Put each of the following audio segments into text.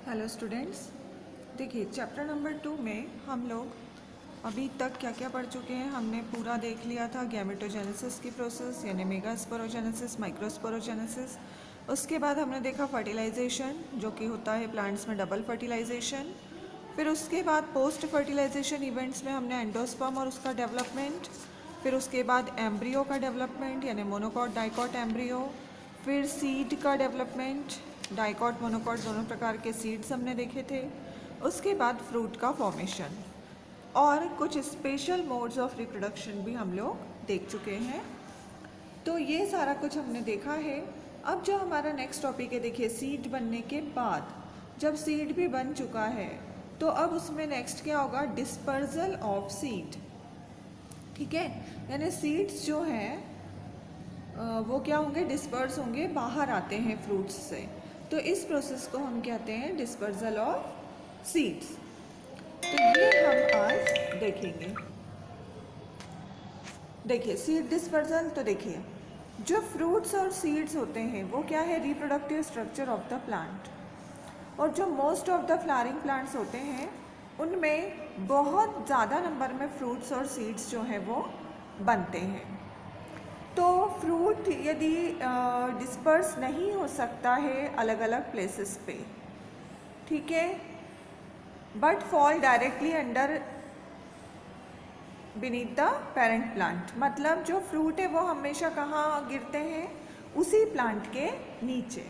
Hello students, देखिए chapter number 2 में हम लोग अभी तक क्या क्या पढ़ चुके हैं। हमने पूरा देख लिया था गैमेटोजेनेसिस की प्रोसेस, यानी मेगास्पोरोजेनेसिस, माइक्रोस्पोरोजेनेसिस। उसके बाद हमने देखा फर्टिलाइजेशन, जो कि होता है प्लांट्स में डबल फर्टिलाइजेशन। फिर उसके बाद पोस्ट फर्टिलाइजेशन इवेंट्स में हमने एंडोस्पर्म और उसका डेवलपमेंट। फिर उसके बाद एम्ब्रियो का डेवलपमेंट, यानी मोनोकॉट डाइकॉट एम्ब्रियो। फिर सीड का डेवलपमेंट, डाइकॉट मोनोकॉट दोनों प्रकार के सीड्स हमने देखे थे। उसके बाद फ्रूट का फॉर्मेशन और कुछ स्पेशल मोड्स ऑफ रिप्रोडक्शन भी हम लोग देख चुके हैं। तो ये सारा कुछ हमने देखा है। अब जो हमारा नेक्स्ट टॉपिक है, देखिए सीड बनने के बाद, जब सीड भी बन चुका है तो अब उसमें नेक्स्ट क्या होगा, डिस्पर्जल ऑफ सीड। ठीक है, यानी सीड्स जो हैं वो क्या होंगे, डिस्पर्स होंगे, बाहर आते हैं फ्रूट्स से। तो इस प्रोसेस को हम कहते हैं डिस्पर्जल ऑफ सीड्स। तो ये हम आज देखेंगे। देखिए सीड डिस्पर्जल, तो देखिए जो फ्रूट्स और सीड्स होते हैं वो क्या है, reproductive structure of the plant. और जो most of the flowering plants होते हैं उनमें बहुत ज़्यादा नंबर में फ्रूट्स और सीड्स जो हैं वो बनते हैं। तो फ्रूट यदि डिस्पर्स नहीं हो सकता है अलग अलग प्लेसेस पे, ठीक है, but fall directly under beneath the parent plant. मतलब जो फ्रूट है वो हमेशा कहाँ गिरते हैं, उसी प्लांट के नीचे।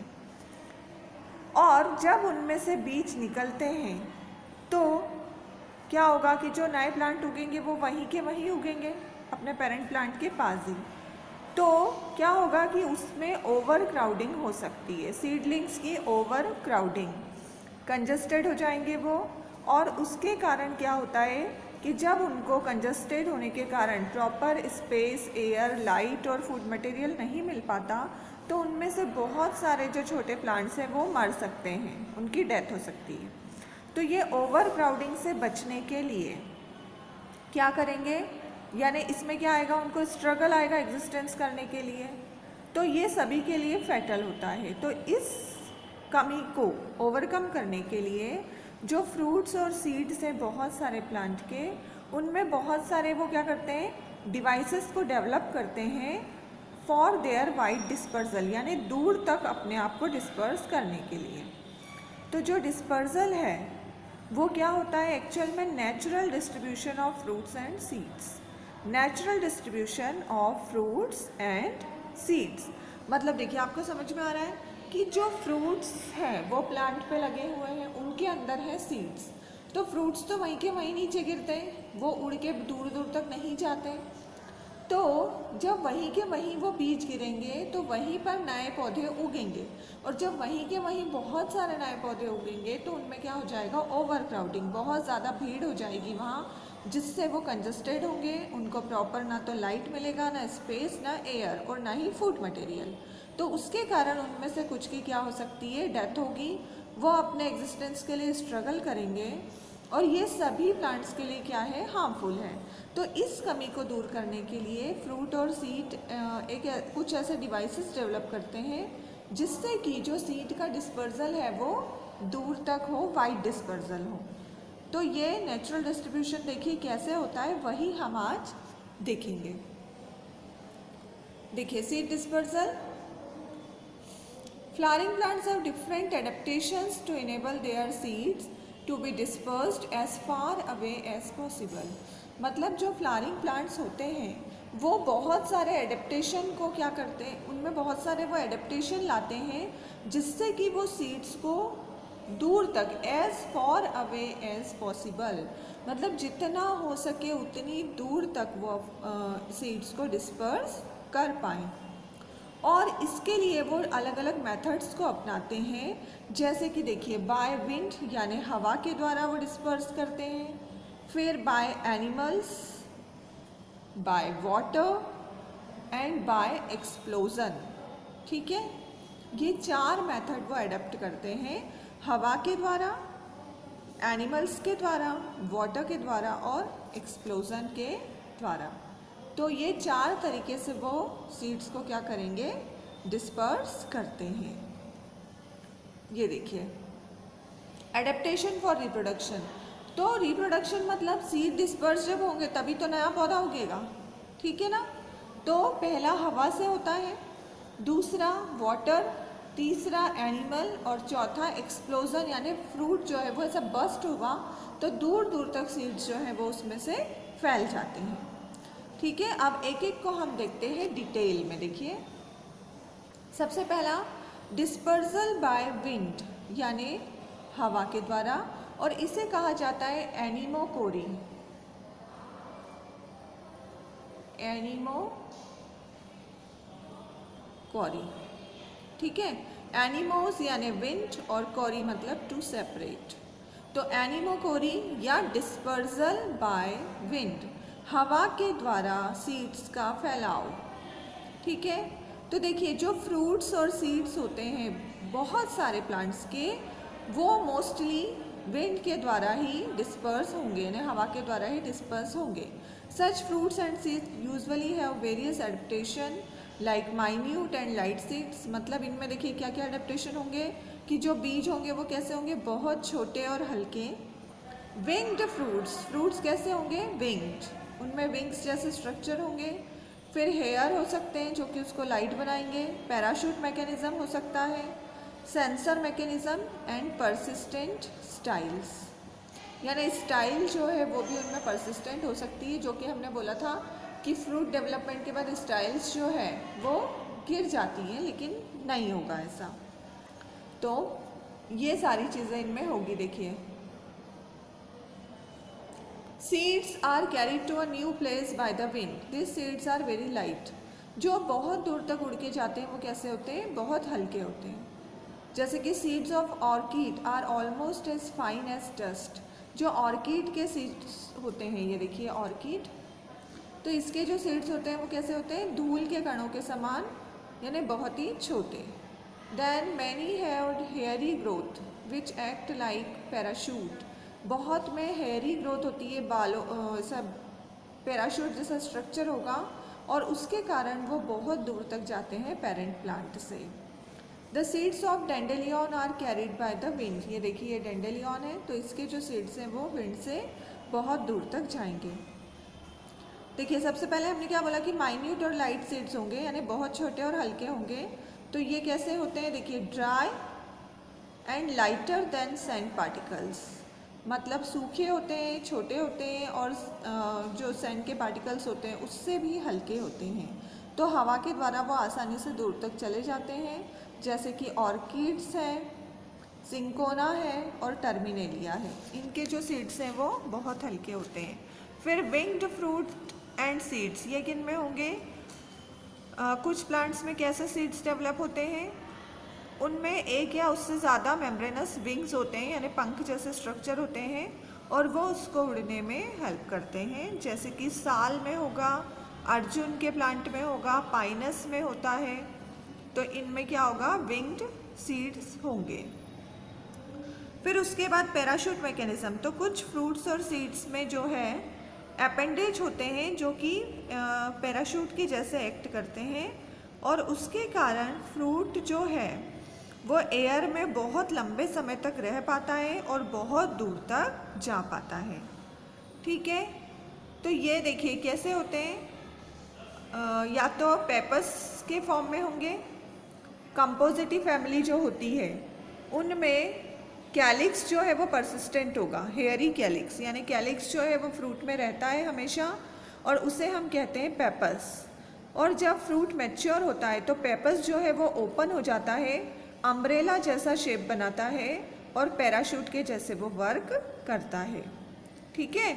और जब उनमें से बीज निकलते हैं तो क्या होगा कि जो नए प्लांट उगेंगे वो वहीं के वहीं उगेंगे, अपने पेरेंट प्लांट के पास ही। तो क्या होगा कि उसमें ओवर क्राउडिंग हो सकती है, सीडलिंग्स की ओवर क्राउडिंग, कंजस्टेड हो जाएंगे वो। और उसके कारण क्या होता है कि जब उनको कंजस्टेड होने के कारण प्रॉपर स्पेस, एयर, लाइट और फूड मटेरियल नहीं मिल पाता, तो उनमें से बहुत सारे जो छोटे प्लांट्स हैं वो मर सकते हैं, उनकी डेथ हो सकती है। तो ये ओवर क्राउडिंग से बचने के लिए क्या करेंगे, यानी इसमें क्या आएगा, उनको स्ट्रगल आएगा एग्जिस्टेंस करने के लिए। तो ये सभी के लिए फैटल होता है। तो इस कमी को ओवरकम करने के लिए जो फ्रूट्स और सीड्स हैं बहुत सारे प्लांट के, उनमें बहुत सारे वो क्या करते हैं, डिवाइसेस को डेवलप करते हैं फॉर देयर वाइड डिस्पर्जल, यानी दूर तक अपने आप को डिस्पर्स करने के लिए। तो जो डिस्पर्जल है वो क्या होता है, एक्चुअल में natural distribution of fruits and seeds. Natural distribution of fruits and seeds मतलब देखिए आपको समझ में आ रहा है कि जो फ्रूट्स हैं वो प्लांट पे लगे हुए हैं, उनके अंदर है सीड्स। तो फ्रूट्स तो वहीं के वहीं नीचे गिरते हैं, वो उड़ के दूर दूर तक नहीं जाते। तो जब वहीं के वहीं वो बीज गिरेंगे तो वहीं पर नए पौधे उगेंगे। और जब वहीं के वहीं बहुत सारे नए पौधे उगेंगे तो उनमें क्या हो जाएगा, ओवर क्राउडिंग, बहुत ज़्यादा भीड़ हो जाएगी वहाँ, जिससे वो कंजस्टेड होंगे, उनको प्रॉपर ना तो लाइट मिलेगा, ना स्पेस, ना एयर, और ना ही फूड मटेरियल। तो उसके कारण उनमें से कुछ की क्या हो सकती है, डेथ होगी। वो अपने एग्जिस्टेंस के लिए स्ट्रगल करेंगे और ये सभी प्लांट्स के लिए क्या है, हार्मफुल है। तो इस कमी को दूर करने के लिए फ्रूट और सीड कुछ ऐसे डिवाइसेस डेवलप करते हैं जिससे कि जो सीड का डिस्पर्जल है वो दूर तक हो, वाइड डिस्पर्जल हो। तो ये नेचुरल डिस्ट्रीब्यूशन देखिए कैसे होता है, वही हम आज देखेंगे। देखिए seed dispersal, flowering plants have different adaptations to enable their seeds to be dispersed as far away as possible। मतलब जो फ्लावरिंग प्लांट्स होते हैं वो बहुत सारे एडेप्टेशन को क्या करते हैं, उनमें बहुत सारे वो एडेप्टेशन लाते हैं जिससे कि वो सीड्स को दूर तक, as far away as possible, मतलब जितना हो सके उतनी दूर तक वो सीड्स को डिस्पर्स कर पाएँ। और इसके लिए वो अलग अलग मेथड्स को अपनाते हैं, जैसे कि देखिए बाय विंड, यानी हवा के द्वारा वो डिस्पर्स करते हैं, फिर by animals, by water and by explosion. ठीक है, ये चार मेथड वो अडेप्ट करते हैं, हवा के द्वारा, एनिमल्स के द्वारा, वाटर के द्वारा और एक्सप्लोजन के द्वारा। तो ये चार तरीके से वो सीड्स को क्या करेंगे, डिस्पर्स करते हैं। ये देखिए एडेप्टेशन फॉर रिप्रोडक्शन, तो रिप्रोडक्शन मतलब सीड डिस्पर्स जब होंगे तभी तो नया पौधा उगेगा, ठीक है ना। तो पहला हवा से होता है, दूसरा वाटर, तीसरा एनिमल और चौथा एक्सप्लोजन, यानी फ्रूट जो है वो ऐसा बस्ट होगा तो दूर दूर तक सीड्स जो है वो उसमें से फैल जाते हैं, ठीक है। अब एक एक को हम देखते हैं डिटेल में। देखिए सबसे पहला डिस्पर्सल बाय विंड, यानी हवा के द्वारा, और इसे कहा जाता है एनिमोकोरी। एनिमोकोरी, ठीक है। एनिमोस यानी विंड और कोरी मतलब टू सेपरेट। तो एनिमोकोरी या डिस्पर्सल बाय विंड, हवा के द्वारा सीड्स का फैलाव, ठीक है। तो देखिए जो फ्रूट्स और सीड्स होते हैं बहुत सारे प्लांट्स के, वो मोस्टली विंड के द्वारा ही डिस्पर्स होंगे, यानी हवा के द्वारा ही डिस्पर्स होंगे। Such fruits and seeds usually have various adaptation like minute and light seeds, मतलब इनमें देखिए क्या क्या एडेप्टेशन होंगे कि जो बीज होंगे वो कैसे होंगे, बहुत छोटे और हल्के। विंग्ड फ्रूट्स, फ्रूट्स कैसे होंगे, विंग्ड, उनमें विंग्स जैसे स्ट्रक्चर होंगे। फिर हेयर हो सकते हैं जो कि उसको लाइट बनाएंगे। पैराशूट मैकेनिज्म हो सकता है, sensor mechanism and persistent styles, यानी स्टाइल जो है वो भी उनमें परसिस्टेंट हो सकती है, जो कि हमने बोला था कि फ्रूट डेवलपमेंट के बाद स्टाइल्स जो है वो गिर जाती हैं, लेकिन नहीं होगा ऐसा। तो ये सारी चीज़ें इनमें होगी। देखिए seeds are carried to a new place by the wind, this seeds are very light, जो बहुत दूर तक उड़ के जाते हैं वो कैसे होते हैं, बहुत हल्के होते हैं। जैसे कि seeds of orchid are almost as fine as dust, जो ऑर्किड के सीड्स होते हैं, ये देखिए ऑर्किड, तो इसके जो सीड्स होते हैं वो कैसे होते हैं, धूल के कणों के समान, यानी बहुत ही छोटे। Then many have hairy growth which act like parachute, बहुत में हेयरी ग्रोथ होती है, बालों सब पैराशूट जैसा स्ट्रक्चर होगा, और उसके कारण वो बहुत दूर तक जाते हैं पेरेंट प्लांट से। The seeds of dandelion are carried by the wind, ये देखिए ये डेंडेलियन है, तो इसके जो सीड्स हैं वो विंड से बहुत दूर तक जाएंगे। देखिए सबसे पहले हमने क्या बोला कि माइन्यूट और लाइट सीड्स होंगे, यानी बहुत छोटे और हल्के होंगे। तो ये कैसे होते हैं, देखिए dry and lighter than sand particles, मतलब सूखे होते हैं, छोटे होते हैं, और जो सैंड के पार्टिकल्स होते हैं उससे भी हल्के होते हैं। तो हवा के द्वारा वो आसानी से दूर तक चले जाते हैं, जैसे कि ऑर्किड्स है, सिंकोना है और टर्मिनेलिया है, इनके जो सीड्स हैं वो बहुत हल्के होते हैं। फिर विंग्ड फ्रूट एंड सीड्स, ये किन में होंगे, कुछ प्लांट्स में कैसे सीड्स डेवलप होते हैं, उनमें एक या उससे ज़्यादा मेम्ब्रेनस विंग्स होते हैं, यानी पंख जैसे स्ट्रक्चर होते हैं, और वो उसको उड़ने में हेल्प करते हैं। जैसे कि साल में होगा, अर्जुन के प्लांट में होगा, पाइनस में होता है, तो इनमें क्या होगा, विंग्ड सीड्स होंगे। फिर उसके बाद पैराशूट मैकेनिज्म, तो कुछ फ्रूट्स और सीड्स में जो है अपेंडेज होते हैं जो कि पैराशूट की जैसे एक्ट करते हैं, और उसके कारण फ्रूट जो है वो एयर में बहुत लंबे समय तक रह पाता है और बहुत दूर तक जा पाता है, ठीक है। तो ये देखिए कैसे होते हैं, या तो पेपस के फॉर्म में होंगे, कंपोजिटिव फैमिली जो होती है उनमें कैलिक्स जो है वो परसिस्टेंट होगा, हेयरी कैलिक्स, यानी कैलिक्स जो है वो फ्रूट में रहता है हमेशा, और उसे हम कहते हैं पेपस। और जब फ्रूट मैच्योर होता है तो पेपस जो है वो ओपन हो जाता है, अम्ब्रेला जैसा शेप बनाता है, और पैराशूट के जैसे वो वर्क करता है, ठीक है।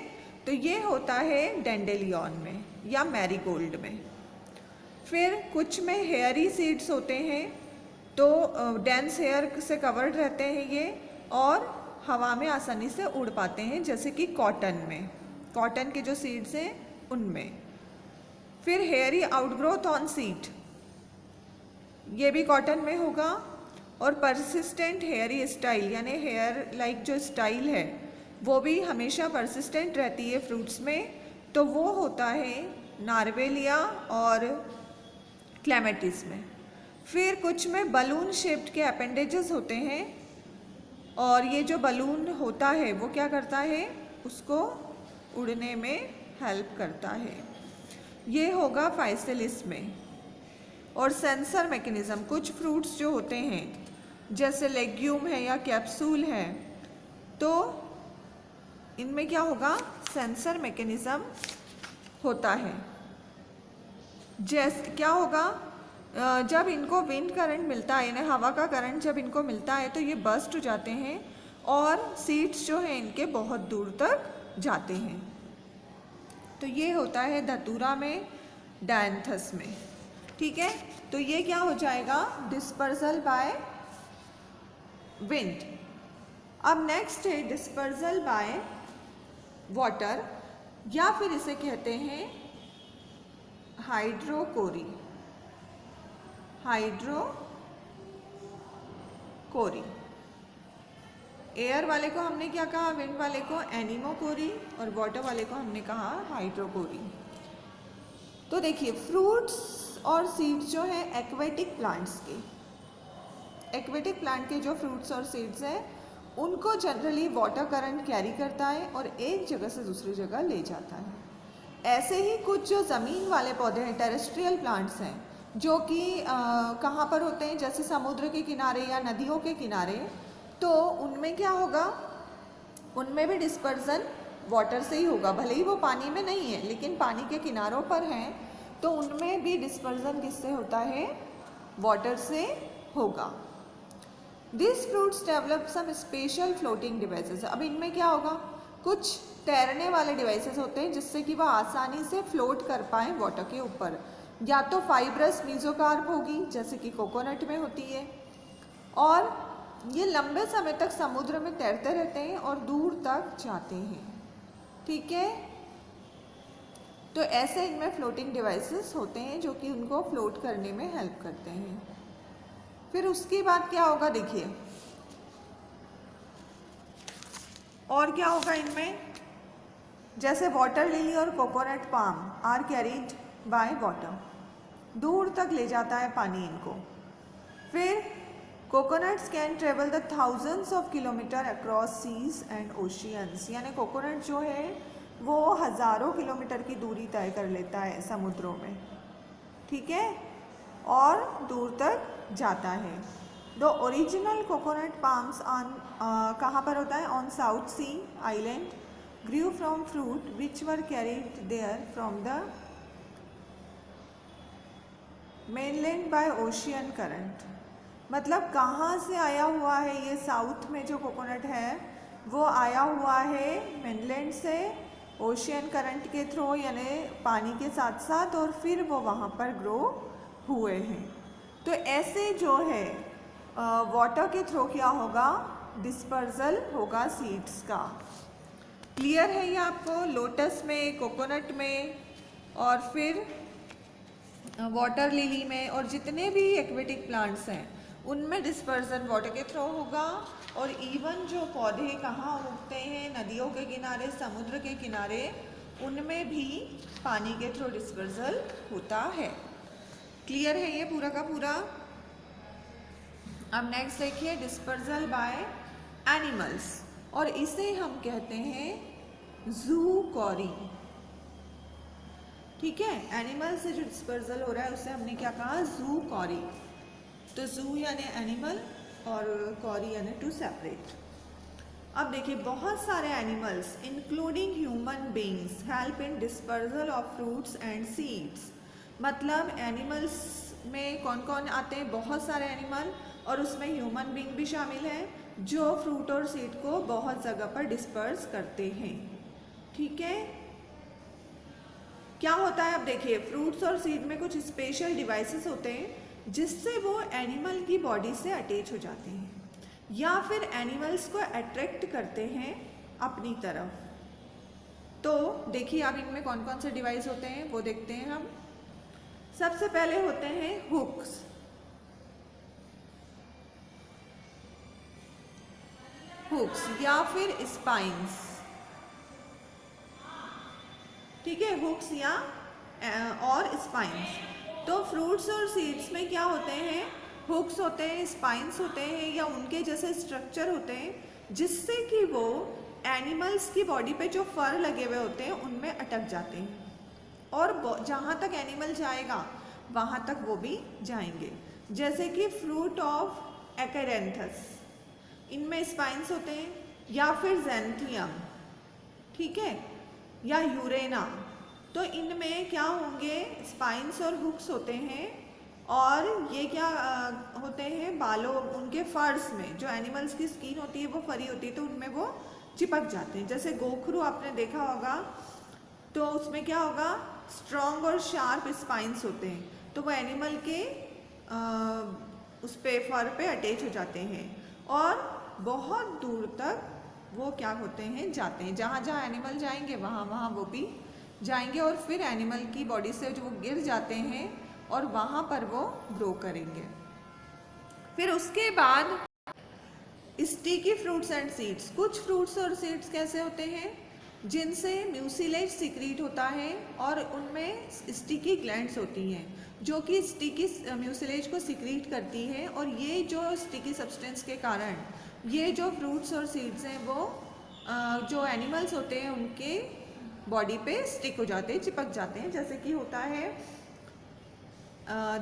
तो ये होता है डेंडेलियन में या मैरीगोल्ड में। फिर कुछ में हेयरी सीड्स होते हैं, तो डेंस हेयर से कवर्ड रहते हैं ये, और हवा में आसानी से उड़ पाते हैं, जैसे कि कॉटन में, कॉटन के जो सीड्स हैं उनमें। फिर हेयरी आउटग्रोथ ऑन सीड, ये भी कॉटन में होगा। और परसिस्टेंट हेयरी स्टाइल, यानी हेयर लाइक जो स्टाइल है वो भी हमेशा परसिस्टेंट रहती है फ्रूट्स में, तो वो होता है नार्वेलिया और क्लेमेटिस में। फिर कुछ में बलून शेप्ड के अपेंडेजेस होते हैं, और ये जो बलून होता है वो क्या करता है, उसको उड़ने में हेल्प करता है। ये होगा फाइसेलिस में। और सेंसर मैकेनिज्म, कुछ फ्रूट्स जो होते हैं जैसे लेग्यूम है या कैप्सूल है, तो इनमें क्या होगा, सेंसर मैकेनिज्म होता है। जैसे क्या होगा, जब इनको विंड करंट मिलता है, यानी हवा का करंट जब इनको मिलता है तो ये बस्ट हो जाते हैं और सीड्स जो हैं इनके बहुत दूर तक जाते हैं। तो ये होता है धतूरा में, डायंथस में। ठीक है, तो ये क्या हो जाएगा, डिस्पर्सल बाय विंड। अब नेक्स्ट है डिस्पर्सल बाय वाटर, या फिर इसे कहते हैं हाइड्रोकोरी। हाइड्रोकोरी, एयर वाले को हमने क्या कहा, विंड वाले को एनीमोकोरी, और वाटर वाले को हमने कहा हाइड्रोकोरी। तो देखिए फ्रूट्स और सीड्स जो है एक्वेटिक प्लांट्स के, एक्वेटिक प्लांट के जो फ्रूट्स और सीड्स हैं उनको जनरली वाटर करंट कैरी करता है और एक जगह से दूसरी जगह ले जाता है। ऐसे ही कुछ जो ज़मीन वाले पौधे हैं, टेरेस्ट्रियल प्लांट्स हैं, जो कि कहाँ पर होते हैं, जैसे समुद्र के किनारे या नदियों के किनारे, तो उनमें क्या होगा, उनमें भी डिस्पर्जन वाटर से ही होगा। भले ही वो पानी में नहीं है लेकिन पानी के किनारों पर हैं, तो उनमें भी डिस्पर्जन किससे होता है, वाटर से होगा। This fruits develop some special floating devices. अब इनमें क्या होगा, कुछ तैरने वाले डिवाइसेस होते हैं जिससे कि वह आसानी से फ्लोट कर पाएँ वाटर के ऊपर। या तो फाइब्रस मीजोकार्प होगी जैसे कि कोकोनट में होती है, और ये लंबे समय तक समुद्र में तैरते रहते हैं और दूर तक जाते हैं। ठीक है, तो ऐसे इनमें फ्लोटिंग डिवाइसेस होते हैं जो कि उनको फ्लोट करने में हेल्प करते हैं। फिर उसके बाद क्या होगा, देखिए और क्या होगा इनमें, जैसे वाटर लिली और coconut palm are carried by water, दूर तक ले जाता है पानी इनको। फिर coconuts can travel the thousands of kilometre across seas and oceans, यानी कोकोनट जो है वो हज़ारों किलोमीटर की दूरी तय कर लेता है समुद्रों में। ठीक है, और दूर तक जाता है। The original coconut palms on कहाँ पर होता है, on south sea island, grew from fruit which were carried there from the mainland by ocean current. मतलब कहाँ से आया हुआ है ये, साउथ में जो कोकोनट है वो आया हुआ है मेनलैंड से ओशियन करंट के थ्रू, यानी पानी के साथ साथ, और फिर वो वहाँ पर ग्रो हुए हैं। तो ऐसे जो है वाटर के थ्रू क्या होगा, डिस्पर्जल होगा सीड्स का। क्लियर है ये आपको, लोटस में, कोकोनट में, और फिर वाटर लिली में, और जितने भी एक्वेटिक प्लांट्स हैं उनमें डिस्पर्जन वाटर के थ्रू होगा। और इवन जो पौधे कहाँ उगते हैं, नदियों के किनारे, समुद्र के किनारे, उनमें भी पानी के थ्रू डिस्पर्जल होता है। क्लियर है ये पूरा का पूरा। अब नेक्स्ट देखिए डिस्पर्जल बाय एनिमल्स, और इसे हम कहते हैं ज़ूकॉरी। ठीक है, एनिमल से जो डिस्पर्जल हो रहा है उसे हमने क्या कहा, ज़ूकॉरी। तो ज़ू यानी एनिमल और कॉरी यानी टू सेपरेट। अब देखिए बहुत सारे animals including human beings help in dispersal of fruits and seeds. मतलब एनिमल्स में कौन कौन आते हैं, बहुत सारे एनिमल, और उसमें ह्यूमन बींग भी शामिल है जो फ्रूट और सीड को बहुत जगह पर डिस्पर्स करते हैं। ठीक है, क्या होता है, अब देखिए फ्रूट्स और सीड में कुछ स्पेशल डिवाइसेस होते हैं जिससे वो एनिमल की बॉडी से अटैच हो जाते हैं या फिर एनिमल्स को अट्रैक्ट करते हैं अपनी तरफ। तो देखिए अब इनमें कौन कौन से डिवाइस होते हैं वो देखते हैं हम। सबसे पहले होते हैं हुक्स। हुक्स या फिर स्पाइंस। ठीक है, हुक्स या और स्पाइंस। तो फ्रूट्स और सीड्स में क्या होते हैं, हुक्स होते हैं, स्पाइंस होते हैं या उनके जैसे स्ट्रक्चर होते हैं जिससे कि वो एनिमल्स की बॉडी पे जो फर लगे हुए होते हैं उनमें अटक जाते हैं और जहाँ तक एनिमल जाएगा वहाँ तक वो भी जाएंगे। जैसे कि फ्रूट ऑफ एकैरेंथस, इनमें स्पाइंस होते हैं, या फिर ज़ैंथियम, ठीक है, या यूरेना, तो इनमें क्या होंगे, स्पाइंस और हुक्स होते हैं और ये क्या होते हैं, बालों उनके फर्स में, जो एनिमल्स की स्किन होती है वो फरी होती है तो उनमें वो चिपक जाते हैं। जैसे गोखरू आपने देखा होगा तो उसमें क्या होगा, स्ट्रॉन्ग और शार्प स्पाइंस होते हैं तो वो एनिमल के उस पे फर पे अटैच हो जाते हैं और बहुत दूर तक वो क्या होते हैं, जाते हैं। जहाँ जहाँ एनिमल जाएंगे वहाँ वहाँ वो भी जाएंगे और फिर एनिमल की बॉडी से जो वो गिर जाते हैं और वहाँ पर वो ग्रो करेंगे। फिर उसके बाद स्टिकी फ्रूट्स एंड सीड्स, कुछ फ्रूट्स और सीड्स कैसे होते हैं जिनसे म्यूसिलेज सिक्रीट होता है और उनमें स्टिकी ग्लैंड्स होती हैं जो कि स्टिकी म्यूसिलेज को सिक्रीट करती है और ये जो स्टिकी सब्सटेंस के कारण ये जो फ्रूट्स और सीड्स हैं वो जो एनिमल्स होते हैं उनके बॉडी पे स्टिक हो जाते हैं, चिपक जाते हैं। जैसे कि होता है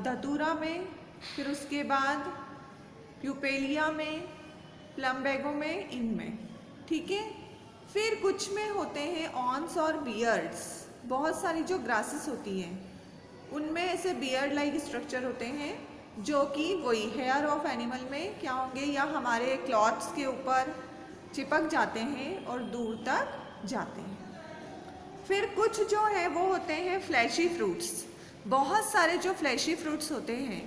धतूरा में, फिर उसके बाद प्यूपेलिया में, प्लम्बेगो में, इनमें, ठीक है। फिर कुछ में होते हैं ऑन्स और बियर्ड्स, बहुत सारी जो ग्रासेस होती हैं उनमें ऐसे बियर्ड लाइक स्ट्रक्चर होते हैं जो कि वही हेयर ऑफ एनिमल में क्या होंगे या हमारे क्लॉथ्स के ऊपर चिपक जाते हैं और दूर तक जाते हैं। फिर कुछ जो है वो होते हैं फ्लैशी फ्रूट्स, बहुत सारे जो फ्लैशी फ्रूट्स होते हैं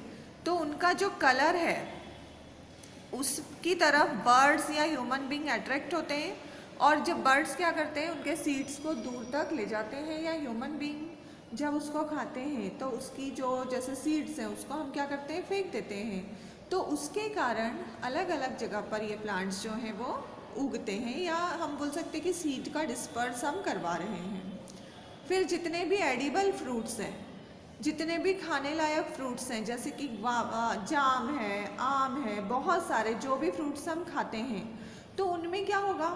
तो उनका जो कलर है उसकी तरफ बर्ड्स या ह्यूमन बीइंग अट्रैक्ट होते हैं और जब बर्ड्स क्या करते हैं उनके सीड्स को दूर तक ले जाते हैं या ह्यूमन बीइंग जब उसको खाते हैं तो उसकी जो जैसे सीड्स हैं उसको हम क्या करते हैं, फेंक देते हैं। तो उसके कारण अलग अलग जगह पर ये प्लांट्स जो हैं वो उगते हैं या हम बोल सकते हैं कि सीड का डिस्पर्स हम करवा रहे हैं। फिर जितने भी एडिबल फ्रूट्स हैं, जितने भी खाने लायक फ्रूट्स हैं जैसे कि जाम है, आम है, बहुत सारे जो भी फ्रूट्स हम खाते हैं तो उनमें क्या होगा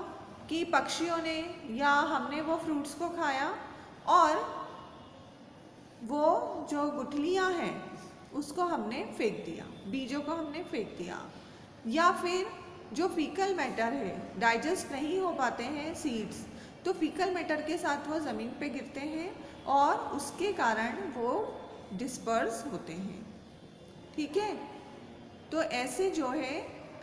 कि पक्षियों ने या हमने वो फ्रूट्स को खाया और वो जो गुठलियाँ हैं उसको हमने फेंक दिया, बीजों को हमने फेंक दिया। या फिर जो फीकल मैटर है, डाइजेस्ट नहीं हो पाते हैं सीड्स, तो फीकल मैटर के साथ वो ज़मीन पे गिरते हैं और उसके कारण वो डिस्पर्स होते हैं, ठीक है। तो ऐसे जो है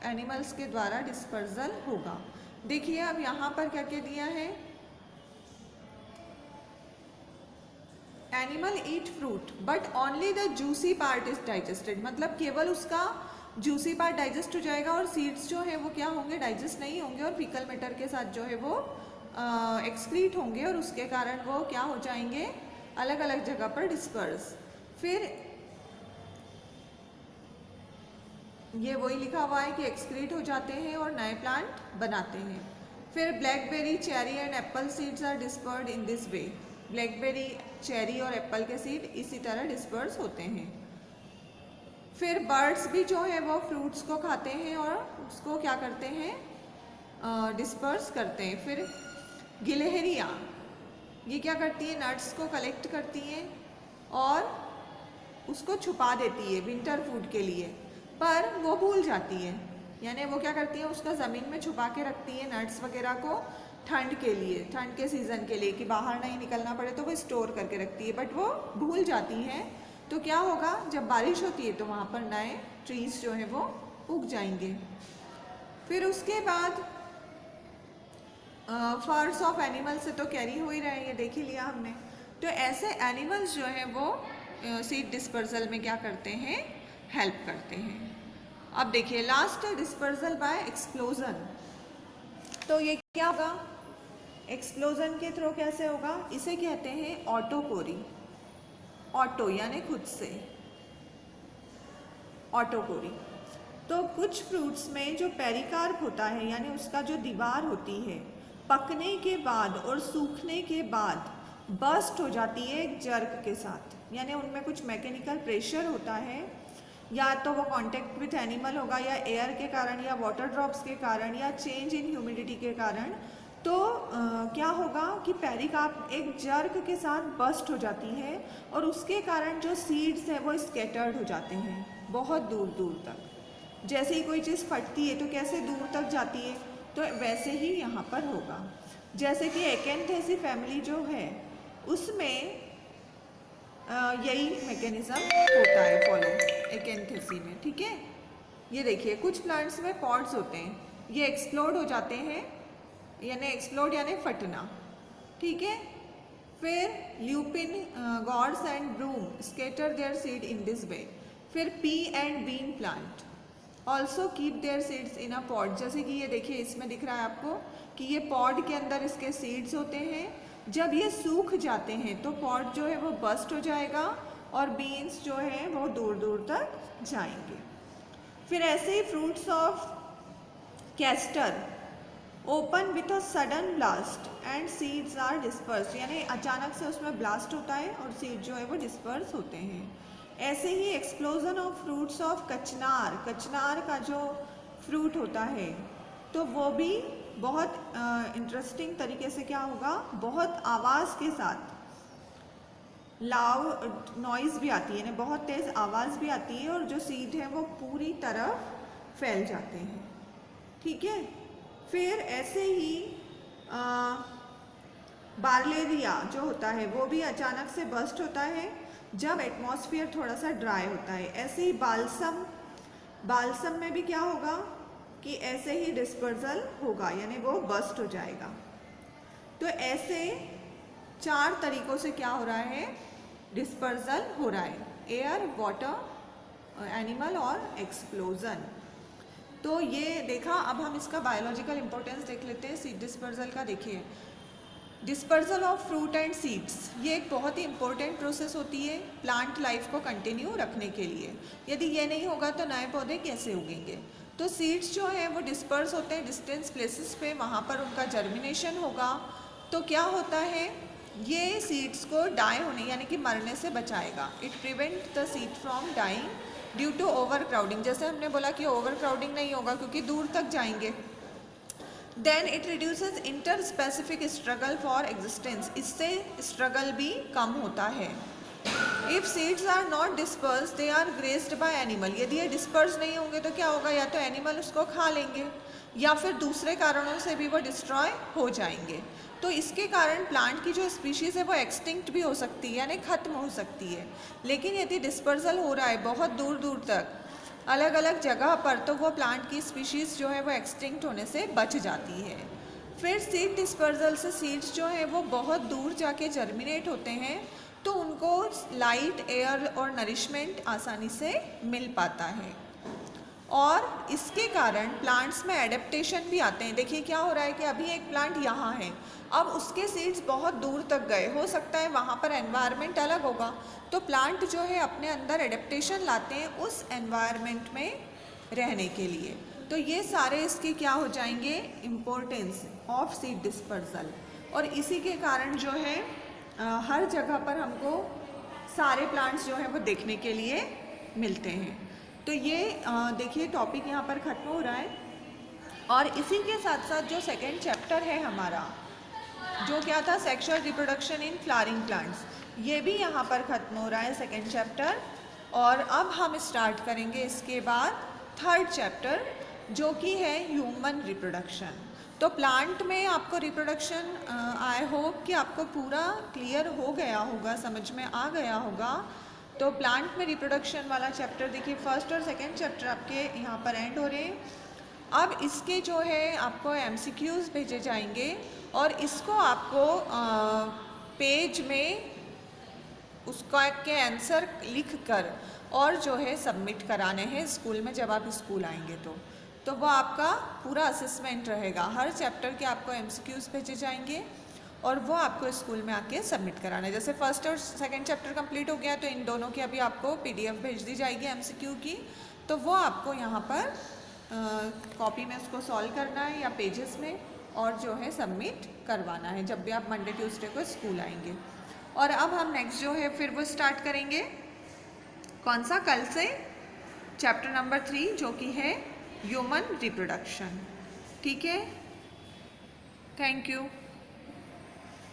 एनिमल्स के द्वारा डिस्पर्सल होगा। देखिए अब यहाँ पर क्या क्या दिया है, animal eat fruit but only the juicy part is digested, मतलब केवल उसका जूसी पार्ट डाइजेस्ट हो जाएगा और सीड्स जो है वो क्या होंगे, डाइजेस्ट नहीं होंगे और फीकल मैटर के साथ जो है वो एक्सक्रीट होंगे और उसके कारण वो क्या हो जाएंगे, अलग अलग जगह पर डिस्पर्स। फिर ये वही लिखा हुआ है कि एक्सक्रीट हो जाते हैं और नए प्लांट बनाते हैं। फिर blackberry, cherry and apple seeds are dispersed in this way, blackberry, cherry और एप्पल के सीड इसी तरह डिस्पर्स होते हैं। फिर बर्ड्स भी जो है वो फ्रूट्स को खाते हैं और उसको क्या करते हैं, डिस्पर्स करते हैं। फिर गिलहरियाँ ये क्या करती है, नट्स को कलेक्ट करती हैं और उसको छुपा देती है विंटर फूड के लिए, पर वो भूल जाती है, यानी वो क्या करती है उसका ज़मीन में छुपा के रखती है नट्स वगैरह को ठंड के लिए, ठंड के सीज़न के लिए कि बाहर नहीं निकलना पड़े तो वो स्टोर करके रखती है, बट वो भूल जाती हैं। तो क्या होगा, जब बारिश होती है तो वहाँ पर नए ट्रीज जो है वो उग जाएंगे। फिर उसके बाद फर्स ऑफ एनिमल से तो कैरी हो ही रहे हैं, ये देख ही लिया हमने। तो ऐसे एनिमल्स जो हैं वो सीड डिस्पर्सल में क्या करते हैं, हेल्प करते हैं। अब देखिए लास्ट है डिस्पर्सल बाय एक्सप्लोजन। तो ये क्या होगा, एक्सप्लोजन के थ्रू कैसे होगा, इसे कहते हैं ऑटोकोरी। ऑटो यानी खुद से, ऑटोकोरी। तो कुछ फ्रूट्स में जो पेरिकार्प होता है यानी उसका जो दीवार होती है, पकने के बाद और सूखने के बाद बर्स्ट हो जाती है एक जर्क के साथ, यानी उनमें कुछ मैकेनिकल प्रेशर होता है या तो वो कांटेक्ट विथ एनिमल होगा, या एयर के कारण, या वाटर ड्रॉप्स के कारण, या चेंज इन ह्यूमिडिटी के कारण, तो क्या होगा कि पेरिकार्प एक जर्क के साथ बस्ट हो जाती है और उसके कारण जो सीड्स हैं वो स्कैटर्ड हो जाते हैं बहुत दूर दूर तक। जैसे ही कोई चीज़ फटती है तो कैसे दूर तक जाती है, तो वैसे ही यहाँ पर होगा। जैसे कि एकेंथेसी फैमिली जो है उसमें यही मैकेनिज्म होता है फॉलो एकेंथेसी में, ठीक है। ये देखिए कुछ प्लांट्स में पॉड्स होते हैं, ये एक्सप्लोड हो जाते हैं, यानी एक्सप्लोड यानी फटना, ठीक है। फिर lupin, gourds and broom scatter their seed in this way. फिर pea and bean plant also keep their seeds in a pod. जैसे कि ये देखिए इसमें दिख रहा है आपको कि ये पॉड के अंदर इसके सीड्स होते हैं। जब ये सूख जाते हैं तो पॉड जो है वो बस्ट हो जाएगा और बीन्स जो है वो दूर दूर तक जाएंगे। फिर ऐसे ही fruits of castor open with a sudden blast and seeds are disperse, यानी अचानक से उसमें ब्लास्ट होता है और सीड जो है वो डिस्पर्स होते हैं। ऐसे ही एक्सप्लोजन ऑफ फ्रूट्स ऑफ कचनार, कचनार का जो फ्रूट होता है तो वो भी बहुत इंटरेस्टिंग तरीके से क्या होगा, बहुत आवाज़ के साथ, लाउड नॉइज़ भी आती है, यानी बहुत तेज़ आवाज़ भी आती है और जो सीड है वो पूरी तरफ फैल जाते हैं, ठीक है। फिर ऐसे ही बार्लेरिया जो होता है वो भी अचानक से बस्ट होता है जब एटमॉस्फेयर थोड़ा सा ड्राई होता है। ऐसे ही बाल्सम, बाल्सम में भी क्या होगा कि ऐसे ही डिस्पर्सल होगा, यानी वो बस्ट हो जाएगा। तो ऐसे 4 तरीकों से क्या हो रहा है, डिस्पर्सल हो रहा है, एयर, वाटर, एनिमल और एक्सप्लोजन। तो ये देखा। अब हम इसका बायोलॉजिकल इंपॉर्टेंस देख लेते हैं सीड डिस्पर्सल का। देखिए dispersal of fruit and seeds, ये एक बहुत ही इंपॉर्टेंट प्रोसेस होती है प्लांट लाइफ को कंटिन्यू रखने के लिए। यदि ये नहीं होगा तो नए पौधे कैसे उगेंगे। तो सीड्स जो है वो डिस्पर्स होते हैं डिस्टेंस प्लेसेस पे, वहाँ पर उनका जर्मिनेशन होगा। तो क्या होता है, ये सीड्स को डाई होने यानी कि मरने से बचाएगा। It prevent the seed from dying due to over crowding. जैसे हमने बोला कि ओवर क्राउडिंग नहीं होगा क्योंकि दूर तक जाएंगे। Then it reduces interspecific struggle for existence, इससे स्ट्रगल भी कम होता है। If seeds are not disperse they are grazed by animal, यदि ये डिस्पर्स नहीं होंगे तो क्या होगा, या तो एनिमल उसको खा लेंगे या फिर दूसरे कारणों से भी वो डिस्ट्रॉय हो जाएंगे। तो इसके कारण प्लांट की जो स्पीशीज़ है वो एक्सटिंक्ट भी हो सकती है, यानी खत्म हो सकती है। लेकिन यदि डिस्पर्सल हो रहा है बहुत दूर दूर तक अलग अलग जगह पर, तो वो प्लांट की स्पीशीज़ जो है वो एक्सटिंक्ट होने से बच जाती है। फिर सीड डिस्पर्सल से सीड्स जो है वो बहुत दूर जाके जर्मिनेट होते हैं, तो उनको लाइट, एयर और नरिशमेंट आसानी से मिल पाता है और इसके कारण प्लांट्स में एडेप्टेशन भी आते हैं। देखिए क्या हो रहा है कि अभी एक प्लांट यहाँ है, अब उसके सीड्स बहुत दूर तक गए, हो सकता है वहाँ पर एनवायरनमेंट अलग होगा, तो प्लांट जो है अपने अंदर एडेप्टेशन लाते हैं उस एनवायरनमेंट में रहने के लिए। तो ये सारे इसके क्या हो जाएंगे, इम्पोर्टेंस ऑफ सीड डिस्पर्सल। और इसी के कारण जो है हर जगह पर हमको सारे प्लांट्स जो हैं वो देखने के लिए मिलते हैं। तो ये देखिए टॉपिक यहाँ पर ख़त्म हो रहा है। और इसी के साथ साथ जो सेकेंड चैप्टर है हमारा, जो क्या था, sexual reproduction in flowering plants, ये भी यहाँ पर ख़त्म हो रहा है सेकेंड चैप्टर। और अब हम स्टार्ट करेंगे इसके बाद थर्ड चैप्टर, जो कि है ह्यूमन रिप्रोडक्शन। तो प्लांट में आपको रिप्रोडक्शन, आई होप कि आपको पूरा क्लियर हो गया होगा, समझ में आ गया होगा। तो प्लांट में रिप्रोडक्शन वाला चैप्टर देखिए, फर्स्ट और सेकंड चैप्टर आपके यहाँ पर एंड हो रहे हैं। अब इसके जो है आपको एमसीक्यूज़ भेजे जाएंगे और इसको आपको पेज में उसका के आंसर लिख कर और जो है सबमिट कराने हैं स्कूल में, जब आप स्कूल आएंगे तो वो आपका पूरा असेसमेंट रहेगा। हर चैप्टर के आपको एमसीक्यूज़ भेजे जाएंगे और वो आपको स्कूल में आके सबमिट कराना है। जैसे फर्स्ट और सेकंड चैप्टर कंप्लीट हो गया तो इन दोनों की अभी आपको पीडीएफ भेज दी जाएगी एमसीक्यू की, तो वो आपको यहाँ पर कॉपी में उसको सॉल्व करना है या पेजेस में, और जो है सबमिट करवाना है जब भी आप मंडे ट्यूसडे को स्कूल आएंगे। और अब हम नेक्स्ट जो है फिर वो स्टार्ट करेंगे, कौन सा, कल से चैप्टर नंबर 3 जो कि है ह्यूमन रिप्रोडक्शन। ठीक है, थैंक यू।